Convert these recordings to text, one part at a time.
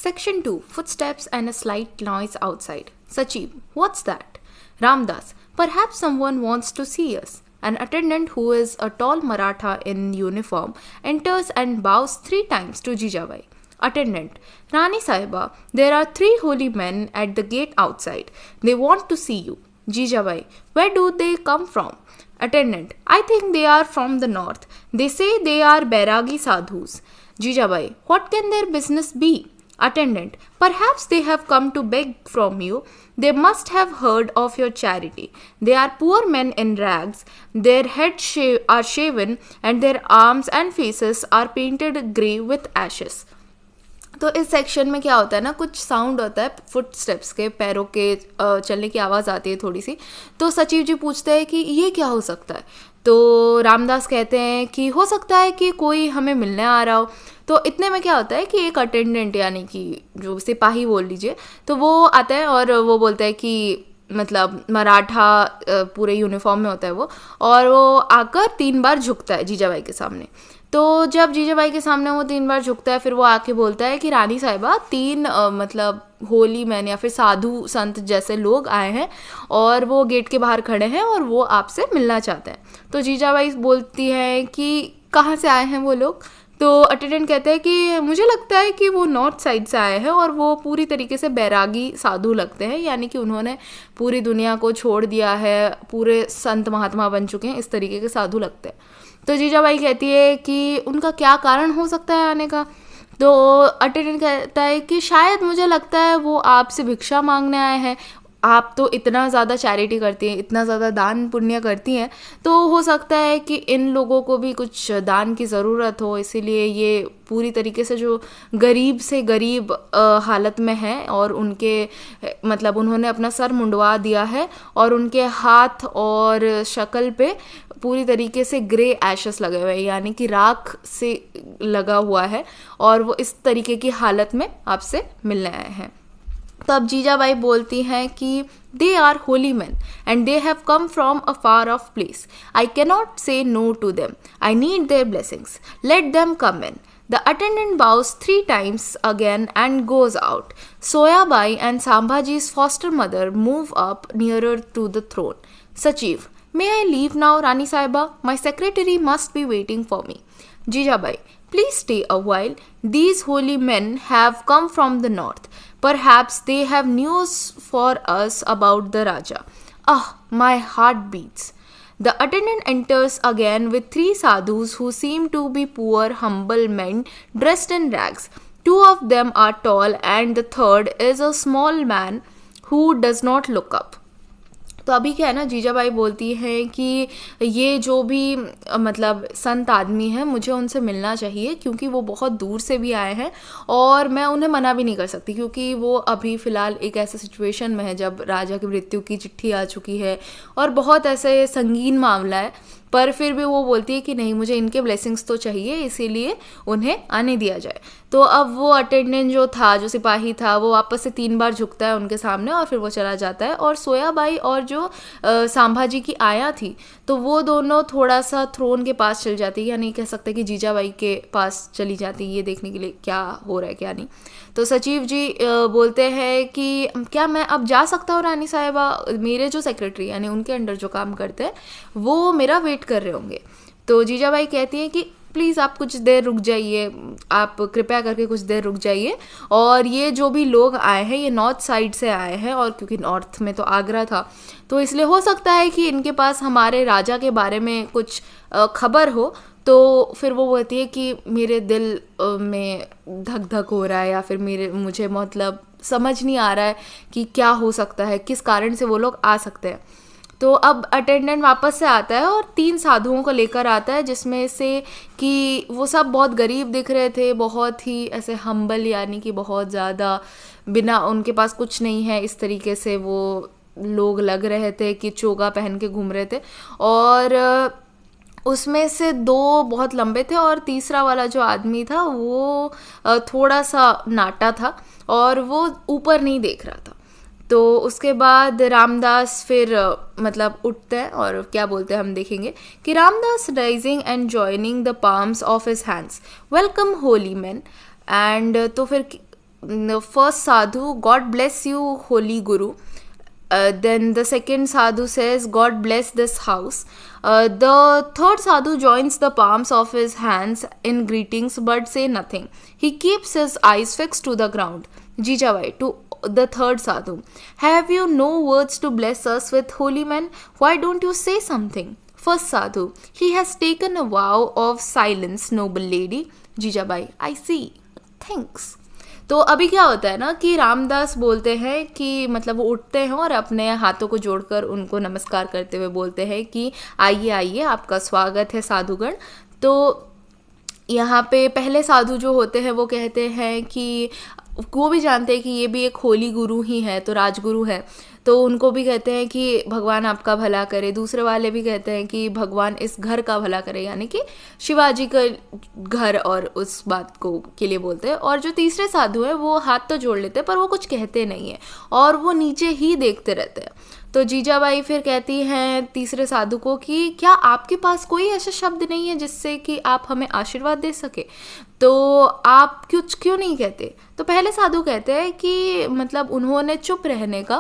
Section 2. Footsteps and a slight noise outside. Sachiv. What's that? Ramdas. Perhaps someone wants to see us. An attendant who is a tall Maratha in uniform enters and bows 3 times to Jijabai. Attendant. Rani Sahiba, there are 3 holy men at the gate outside. They want to see you. Jijabai. Where do they come from? Attendant. I think they are from the north. They say they are Bairagi sadhus. Jijabai. What can their business be? Attendant. Perhaps they have come to beg from you. They must have heard of your charity. They are poor men in rags. Their heads are shaven and their arms and faces are painted grey with ashes. तो इस section में क्या होता है ना, कुछ sound होता है फुट स्टेप्स के, पैरों के चलने की आवाज़ आती है थोड़ी सी. तो सचिव जी पूछते हैं कि ये क्या हो सकता है. तो रामदास कहते हैं कि हो सकता है कि कोई हमें मिलने आ रहा हो. तो इतने में क्या होता है कि एक अटेंडेंट यानी कि जो सिपाही बोल लीजिए, तो वो आता है और वो बोलता है कि मतलब मराठा पूरे यूनिफॉर्म में होता है वो, और वो आकर 3 बार झुकता है जीजाबाई के सामने. तो जब जीजाबाई के सामने वो 3 बार झुकता है, फिर वो आके बोलता है कि रानी साहिबा 3 मतलब होली मैन या फिर साधु संत जैसे लोग आए हैं और वो गेट के बाहर खड़े हैं और वो आपसे मिलना चाहते हैं. तो जीजाबाई बोलती है कि कहाँ से आए हैं वो लोग. तो अटेंडेंट कहते हैं कि मुझे लगता है कि वो नॉर्थ साइड से आए हैं और वो पूरी तरीके से बैरागी साधु लगते हैं, यानी कि उन्होंने पूरी दुनिया को छोड़ दिया है, पूरे संत महात्मा बन चुके हैं, इस तरीके के साधु लगते हैं. तो जीजाबाई कहती है कि उनका क्या कारण हो सकता है आने का. तो अटेंडेंट कहता है कि शायद मुझे लगता है वो आपसे भिक्षा मांगने आए हैं. आप तो इतना ज़्यादा चैरिटी करती हैं, इतना ज़्यादा दान पुण्य करती हैं, तो हो सकता है कि इन लोगों को भी कुछ दान की ज़रूरत हो, इसीलिए ये पूरी तरीके से जो गरीब से गरीब हालत में है और उनके मतलब उन्होंने अपना सर मुंडवा दिया है और उनके हाथ और शक्ल पे पूरी तरीके से ग्रे एशेस लगे हुए हैं, यानी कि राख से लगा हुआ है, और वो इस तरीके की हालत में आपसे मिलने आए हैं. तो अब जीजाबाई बोलती हैं कि they are holy man and they have come from a far off place. I cannot say no to them. I need their blessings. Let them come in. The attendant bows 3 times again and goes out. Soyabai and Sambhaji's foster mother move up nearer to the throne. Sachiv. May I leave now, Rani Sahiba? My secretary must be waiting for me. Jijabai. Please stay a while. These holy men have come from the north. Perhaps they have news for us about the Raja. Ah, my heart beats. The attendant enters again with 3 sadhus who seem to be poor, humble men dressed in rags. 2 of them are tall and the third is a small man who does not look up. तो अभी क्या है ना, जीजाबाई बोलती हैं कि ये जो भी मतलब संत आदमी है, मुझे उनसे मिलना चाहिए क्योंकि वो बहुत दूर से भी आए हैं और मैं उन्हें मना भी नहीं कर सकती क्योंकि वो अभी फ़िलहाल एक ऐसे सिचुएशन में है जब राजा की मृत्यु की चिट्ठी आ चुकी है और बहुत ऐसे संगीन मामला है. पर फिर भी वो बोलती है कि नहीं, मुझे इनके ब्लेसिंग्स तो चाहिए, इसीलिए उन्हें आने दिया जाए. तो अब वो अटेंडेंट जो था, जो सिपाही था, वो वापस से 3 बार झुकता है उनके सामने और फिर वो चला जाता है. और सोयाबाई और जो सांभाजी की आया थी, तो वो दोनों थोड़ा सा थ्रोन के पास चल जाती है, या नहीं कह सकते कि जीजाबाई के पास चली जाती है ये देखने के लिए क्या हो रहा है क्या नहीं. तो सचिव जी बोलते हैं कि क्या मैं अब जा सकता हूँ रानी साहिबा? मेरे जो सेक्रेटरी यानी उनके अंडर जो काम करते हैं वो मेरा वेट कर रहे होंगे. तो जीजाबाई कहती हैं कि प्लीज़ आप कुछ देर रुक जाइए, आप कृपया करके कुछ देर रुक जाइए. और ये जो भी लोग आए हैं ये नॉर्थ साइड से आए हैं और क्योंकि नॉर्थ में तो आगरा था तो इसलिए हो सकता है कि इनके पास हमारे राजा के बारे में कुछ खबर हो. तो फिर वो बोलती है कि मेरे दिल में धक धक हो रहा है या फिर मुझे मतलब समझ नहीं आ रहा है कि क्या हो सकता है, किस कारण से वो लोग आ सकते हैं. तो अब अटेंडेंट वापस से आता है और 3 साधुओं को लेकर आता है, जिसमें से कि वो सब बहुत गरीब दिख रहे थे, बहुत ही ऐसे हम्बल, यानी कि बहुत ज़्यादा बिना उनके पास कुछ नहीं है इस तरीके से वो लोग लग रहे थे कि चोगा पहन के घूम रहे थे. और उसमें से 2 बहुत लंबे थे और तीसरा वाला जो आदमी था वो थोड़ा सा नाटा था और वो ऊपर नहीं देख रहा था. तो उसके बाद रामदास फिर मतलब उठते हैं और क्या बोलते हैं हम देखेंगे कि Ramdas rising and joining the palms of his hands, welcome Holi man. And तो फिर first sadhu, God bless you, holy guru. Then the second sadhu says, God bless this house. The third sadhu joins the palms of his hands in greetings but say nothing. He keeps his eyes fixed to the ground. Jijabai to the third sadhu, have you no words to bless us with, holy man? Why don't you say something? First sadhu, he has taken a vow of silence, noble lady. Jijabai, I see. Thanks. तो अभी क्या होता है ना कि रामदास बोलते हैं कि मतलब वो उठते हैं और अपने हाथों को जोड़कर उनको नमस्कार करते हुए बोलते हैं कि आइए आइए, आपका स्वागत है साधुगण। तो यहाँ पे पहले साधु जो होते हैं वो कहते हैं कि वो भी जानते हैं कि ये भी एक होली गुरु ही है, तो राजगुरु है, तो उनको भी कहते हैं कि भगवान आपका भला करे। दूसरे वाले भी कहते हैं कि भगवान इस घर का भला करे, यानी कि शिवाजी का घर, और उस बात को के लिए बोलते हैं। और जो तीसरे साधु हैं वो हाथ तो जोड़ लेते हैं पर वो कुछ कहते नहीं है और वो नीचे ही देखते रहते हैं। तो जीजाबाई फिर कहती हैं तीसरे साधु को कि क्या आपके पास कोई ऐसा शब्द नहीं है जिससे कि आप हमें आशीर्वाद दे सके, तो आप कुछ क्यों नहीं कहते? तो पहले साधु कहते हैं कि मतलब उन्होंने चुप रहने का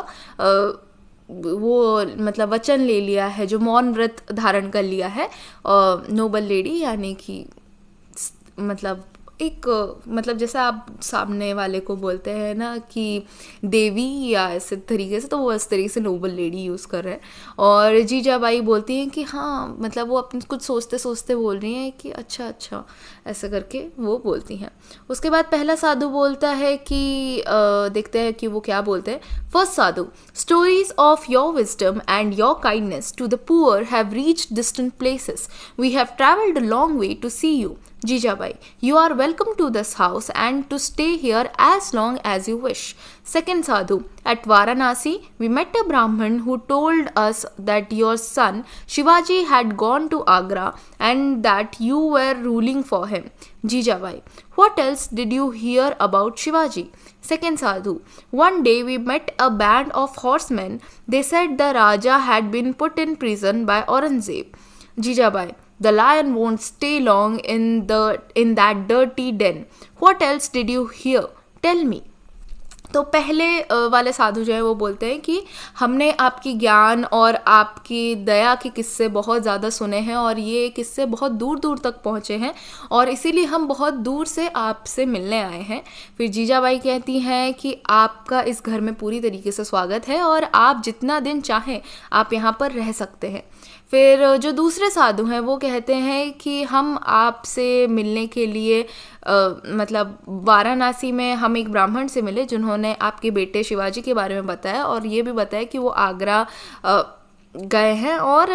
वो मतलब वचन ले लिया है, जो मौन व्रत धारण कर लिया है नोबल लेडी, यानी कि मतलब एक मतलब जैसा आप सामने वाले को बोलते हैं ना कि देवी या ऐसे तरीके से, तो वो इस तरीके से नोबल लेडी यूज़ कर रहे हैं। और जीजाबाई बोलती हैं कि हाँ, मतलब वो अपने कुछ सोचते सोचते बोल रही हैं कि अच्छा अच्छा, ऐसे करके वो बोलती हैं। उसके बाद पहला साधु बोलता है कि देखते हैं कि वो क्या बोलते हैं। First sadhu, stories of your wisdom and your kindness to the poor have reached distant places, we have travelled a long way to see you. Jijabai, you are welcome to this house and to stay here as long as you wish. Second sadhu, at Varanasi, we met a Brahmin who told us that your son Shivaji had gone to Agra and that you were ruling for him. Jijabai, what else did you hear about Shivaji? Second sadhu, one day we met a band of horsemen. They said the Raja had been put in prison by Aurangzeb. Jijabai, the lion won't stay long in that dirty den. What else did you hear? Tell me. तो पहले वाले साधु जो है वो बोलते हैं कि हमने आपकी ज्ञान और आपकी दया के किस्से बहुत ज़्यादा सुने हैं और ये किस्से बहुत दूर दूर तक पहुँचे हैं और इसीलिए हम बहुत दूर से आपसे मिलने आए हैं। फिर जीजाबाई कहती हैं कि आपका इस घर में पूरी तरीके से स्वागत है और आप जितना दिन चाहें आप यहाँ पर रह सकते हैं। फिर जो दूसरे साधु हैं वो कहते हैं कि हम आपसे मिलने के लिए मतलब वाराणसी में हम एक ब्राह्मण से मिले जिन्होंने आपके बेटे शिवाजी के बारे में बताया और ये भी बताया कि वो आगरा गए हैं और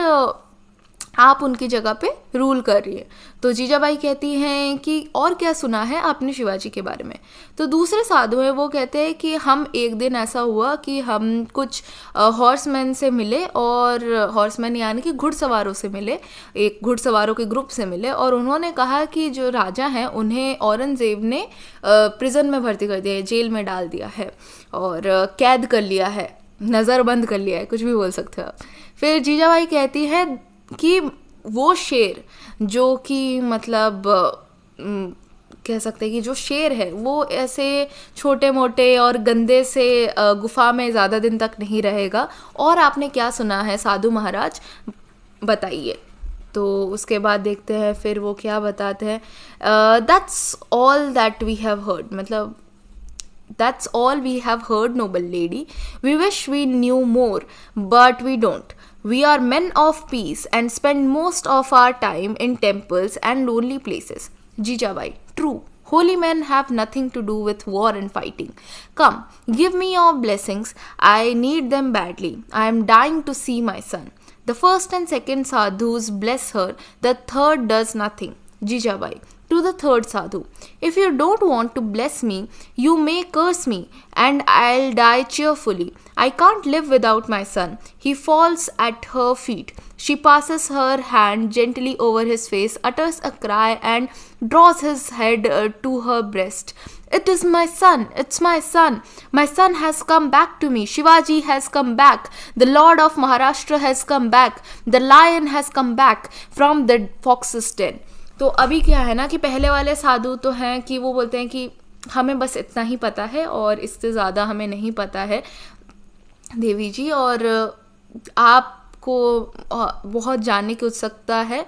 आप उनकी जगह पे रूल कर रही है। तो जीजाबाई कहती हैं कि और क्या सुना है आपने शिवाजी के बारे में? तो दूसरे साधु हैं वो कहते हैं कि हम एक दिन ऐसा हुआ कि हम कुछ हॉर्समैन से मिले और हॉर्समैन यानी कि घुड़सवारों से मिले, एक घुड़सवारों के ग्रुप से मिले और उन्होंने कहा कि जो राजा हैं उन्हें औरंगजेब ने प्रिजन में भर्ती कर दिया है, जेल में डाल दिया है और कैद कर लिया है, नज़रबंद कर लिया है, कुछ भी बोल सकते हो आप। फिर जीजाबाई कहती है कि वो शेर जो कि मतलब कह सकते हैं कि जो शेर है वो ऐसे छोटे मोटे और गंदे से गुफा में ज़्यादा दिन तक नहीं रहेगा। और आपने क्या सुना है साधु महाराज, बताइए। तो उसके बाद देखते हैं फिर वो क्या बताते हैं। That's all that we have heard, मतलब that's all we have heard, noble lady. We wish we knew more, but we don't. We are men of peace and spend most of our time in temples and lonely places. Jijabai, true. Holy men have nothing to do with war and fighting. Come, give me your blessings. I need them badly. I am dying to see my son. The first and second sadhus bless her. The third does nothing. Jijabai, to the third sadhu, if you don't want to bless me, you may curse me and I'll die cheerfully. I can't live without my son. He falls at her feet. She passes her hand gently over his face, utters a cry and draws his head to her breast. It is my son, it's my son. My son has come back to me. Shivaji has come back. The Lord of Maharashtra has come back. The lion has come back from the fox's den. तो अभी क्या है ना कि पहले वाले साधु तो हैं कि वो बोलते हैं कि हमें बस इतना ही पता है और इससे ज़्यादा हमें नहीं पता है देवी जी। और आपको बहुत जानने की उत्सुकता है।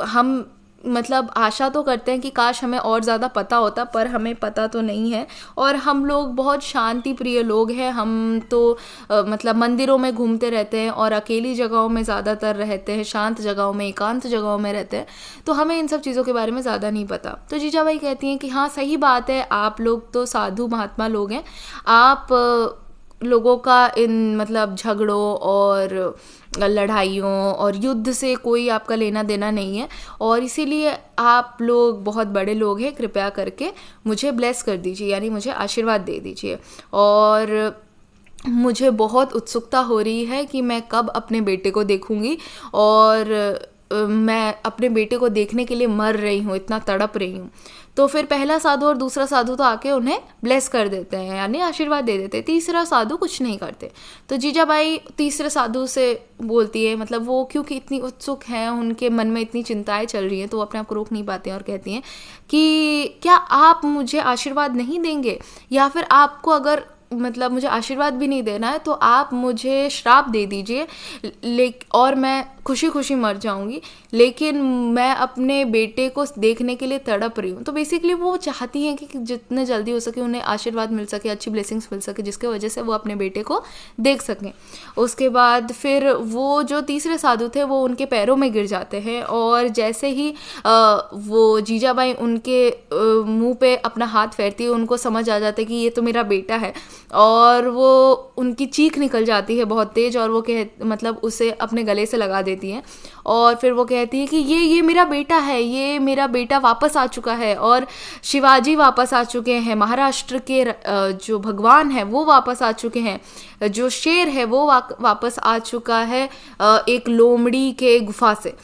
हम मतलब आशा तो करते हैं कि काश हमें और ज़्यादा पता होता, पर हमें पता तो नहीं है। और हम लोग बहुत शांति प्रिय लोग हैं। हम तो मतलब मंदिरों में घूमते रहते हैं और अकेली जगहों में ज़्यादातर रहते हैं, शांत जगहों में, एकांत जगहों में रहते हैं, तो हमें इन सब चीज़ों के बारे में ज़्यादा नहीं पता। तो जीजाबाई कहती हैं कि हाँ सही बात है, आप लोग तो साधु महात्मा लोग हैं, आप लोगों का इन मतलब झगड़ों और लड़ाइयों और युद्ध से कोई आपका लेना देना नहीं है, और इसीलिए आप लोग बहुत बड़े लोग हैं, कृपया करके मुझे ब्लेस कर दीजिए, यानी मुझे आशीर्वाद दे दीजिए। और मुझे बहुत उत्सुकता हो रही है कि मैं कब अपने बेटे को देखूंगी, और मैं अपने बेटे को देखने के लिए मर रही हूँ, इतना तड़प रही हूँ। तो फिर पहला साधु और दूसरा साधु तो आके उन्हें ब्लेस कर देते हैं, यानी आशीर्वाद दे देते हैं। तीसरा साधु कुछ नहीं करते। तो जीजाबाई तीसरे साधु से बोलती है, मतलब वो क्योंकि इतनी उत्सुक हैं, उनके मन में इतनी चिंताएं चल रही हैं, तो वो अपने आप को रोक नहीं पाते हैं और कहती हैं कि क्या आप मुझे आशीर्वाद नहीं देंगे, या फिर आपको अगर मतलब मुझे आशीर्वाद भी नहीं देना है तो आप मुझे श्राप दे दीजिए, और मैं खुशी खुशी मर जाऊंगी, लेकिन मैं अपने बेटे को देखने के लिए तड़प रही हूँ। तो बेसिकली वो चाहती हैं कि जितने जल्दी हो सके उन्हें आशीर्वाद मिल सके, अच्छी ब्लेसिंग्स मिल सके, जिसके वजह से वो अपने बेटे को देख सकें। उसके बाद फिर वो जो तीसरे साधु थे वो उनके पैरों में गिर जाते हैं, और जैसे ही वो जीजाबाई उनके मुंह पे अपना हाथ फेरती है, उनको समझ आ जाता है कि ये तो मेरा बेटा है, और वो उनकी चीख निकल जाती है बहुत तेज, और वो मतलब उसे अपने गले से लगा देती हैं। और फिर वो कहती है कि ये मेरा बेटा है, ये मेरा बेटा वापस आ चुका है, और शिवाजी वापस आ चुके हैं, महाराष्ट्र के जो भगवान है वो वापस आ चुके हैं, जो शेर है वो वापस आ चुका है एक लोमड़ी के गुफा से।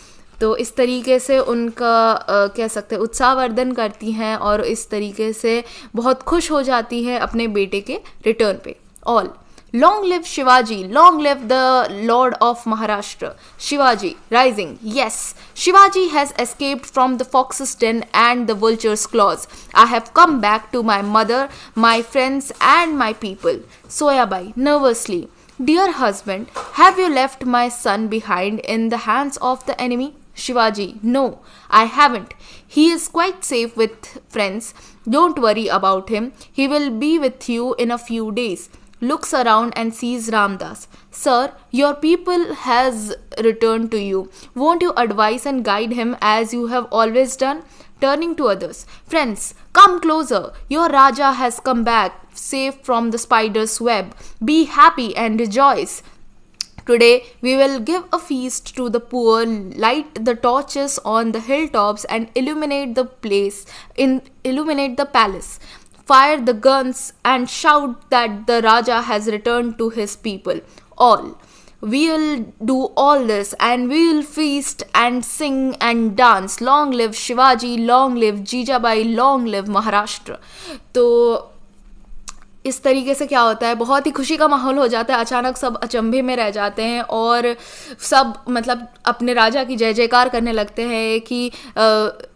तो इस तरीके से उनका कह सकते हैं उत्साहवर्धन करती हैं, और इस तरीके से बहुत खुश हो जाती हैं अपने बेटे के रिटर्न पे। All long live Shivaji, long live the Lord of Maharashtra, Shivaji rising, yes, Shivaji has escaped from the fox's den and the vulture's claws. I have come back to my mother, my friends and my people. Soyabai nervously, dear husband, have you left my son behind in the hands of the enemy? Shivaji, no, I haven't. He is quite safe with friends. Don't worry about him. He will be with you in a few days. Looks around and sees Ramdas. Sir, your people has returned to you. Won't you advise and guide him as you have always done? Turning to others. Friends, come closer. Your Raja has come back, safe from the spider's web. Be happy and rejoice. Today we will give a feast to the poor, light the torches on the hilltops and illuminate the palace. Fire the guns and shout that the Raja has returned to his people. All. We will do all this and we will feast and sing and dance. Long live Shivaji, long live Jijabai, long live Maharashtra. तो इस तरीके से क्या होता है, बहुत ही खुशी का माहौल हो जाता है। अचानक सब अचंभे में रह जाते हैं और सब मतलब अपने राजा की जय जयकार करने लगते हैं कि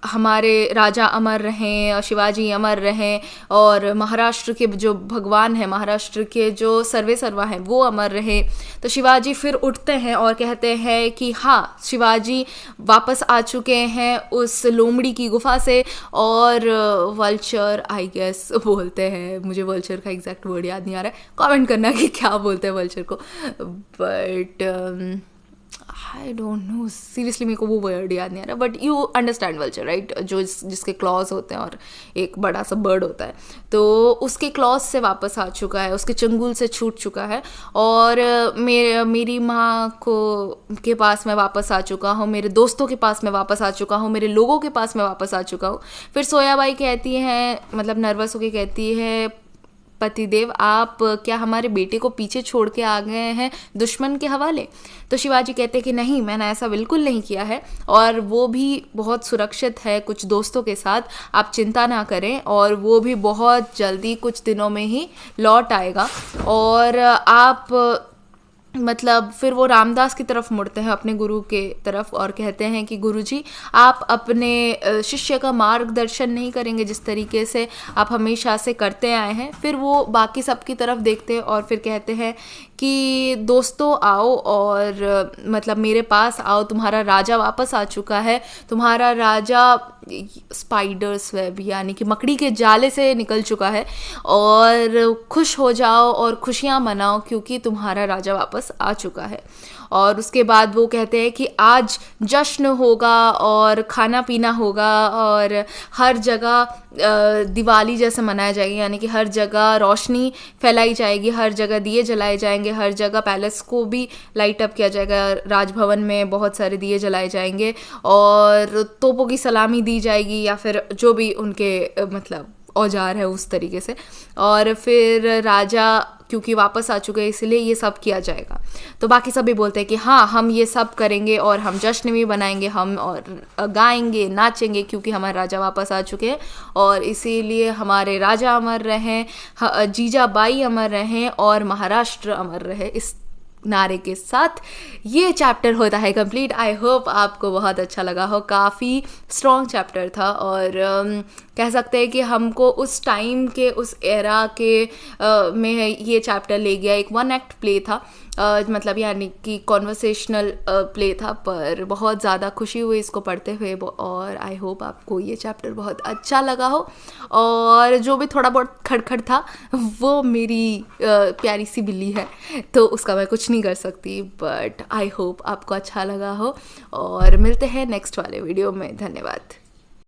हमारे राजा अमर रहें, शिवाजी अमर रहें, और महाराष्ट्र के जो भगवान हैं, महाराष्ट्र के जो सर्वे सर्वा हैं वो अमर रहे। तो शिवाजी फिर उठते हैं और कहते हैं कि हाँ, शिवाजी वापस आ चुके हैं उस लोमड़ी की गुफा से। और वल्चर आई गेस बोलते हैं, मुझे वल्चर का एग्जैक्ट वर्ड याद नहीं आ रहा है, कमेंट करना कि क्या बोलते हैं वल्चर को, but I don't know seriously, मेरे को वो वर्ड याद नहीं आ रहा, but you understand vulture right, जो जिसके क्लॉज होते हैं और एक बड़ा सा बर्ड होता है, तो उसके क्लॉज से वापस आ चुका है, उसके चंगुल से छूट चुका है। और मेरी माँ को के पास मैं वापस आ चुका हूँ, मेरे दोस्तों के पास मैं वापस आ चुका हूँ, मेरे लोगों के पास मैं वापस आ चुका हूँ। फिर सोयाबाई कहती हैं, मतलब नर्वस होकर कहती है, पतिदेव आप क्या हमारे बेटे को पीछे छोड़ के आ गए हैं दुश्मन के हवाले? तो शिवाजी कहते हैं कि नहीं, मैंने ऐसा बिल्कुल नहीं किया है, और वो भी बहुत सुरक्षित है कुछ दोस्तों के साथ, आप चिंता ना करें, और वो भी बहुत जल्दी कुछ दिनों में ही लौट आएगा। और आप मतलब फिर वो रामदास की तरफ मुड़ते हैं, अपने गुरु के तरफ, और कहते हैं कि गुरुजी आप अपने शिष्य का मार्गदर्शन नहीं करेंगे जिस तरीके से आप हमेशा से करते आए हैं। फिर वो बाकी सब की तरफ देखते हैं और फिर कहते हैं कि दोस्तों आओ और मतलब मेरे पास आओ, तुम्हारा राजा वापस आ चुका है, तुम्हारा राजा स्पाइडर्स वेब यानी कि मकड़ी के जाले से निकल चुका है, और खुश हो जाओ और खुशियाँ मनाओ क्योंकि तुम्हारा राजा वापस आ चुका है। और उसके बाद वो कहते हैं कि आज जश्न होगा और खाना पीना होगा और हर जगह दिवाली जैसे मनाया जाएगी, यानी कि हर जगह रोशनी फैलाई जाएगी, हर जगह दिए जलाए जाएंगे, हर जगह पैलेस को भी लाइट अप किया जाएगा, राजभवन में बहुत सारे दिए जलाए जाएंगे और तोपों की सलामी दी जाएगी या फिर जो भी उनके मतलब औजार है उस तरीके से। और फिर राजा क्योंकि वापस आ चुके हैं इसलिए ये सब किया जाएगा। तो बाकी सभी बोलते हैं कि हाँ हम ये सब करेंगे और हम जश्न भी बनाएंगे, हम और गाएंगे नाचेंगे क्योंकि हमारे राजा वापस आ चुके हैं और इसीलिए हमारे राजा अमर रहें, जीजाबाई अमर रहें और महाराष्ट्र अमर रहे। इस नारे के साथ ये चैप्टर होता है कंप्लीट। आई होप आपको बहुत अच्छा लगा हो, काफ़ी स्ट्रॉन्ग चैप्टर था और कह सकते हैं कि हमको उस टाइम के उस एरा के में ये चैप्टर ले गया। एक वन एक्ट प्ले था, मतलब यानी कि कॉन्वर्सेशनल प्ले था, पर बहुत ज़्यादा खुशी हुई इसको पढ़ते हुए और आई होप आपको ये चैप्टर बहुत अच्छा लगा हो। और जो भी थोड़ा बहुत खड़खड़ था वो मेरी प्यारी सी बिल्ली है तो उसका मैं कुछ नहीं कर सकती, बट आई होप आपको अच्छा लगा हो और मिलते हैं नेक्स्ट वाले वीडियो में। धन्यवाद।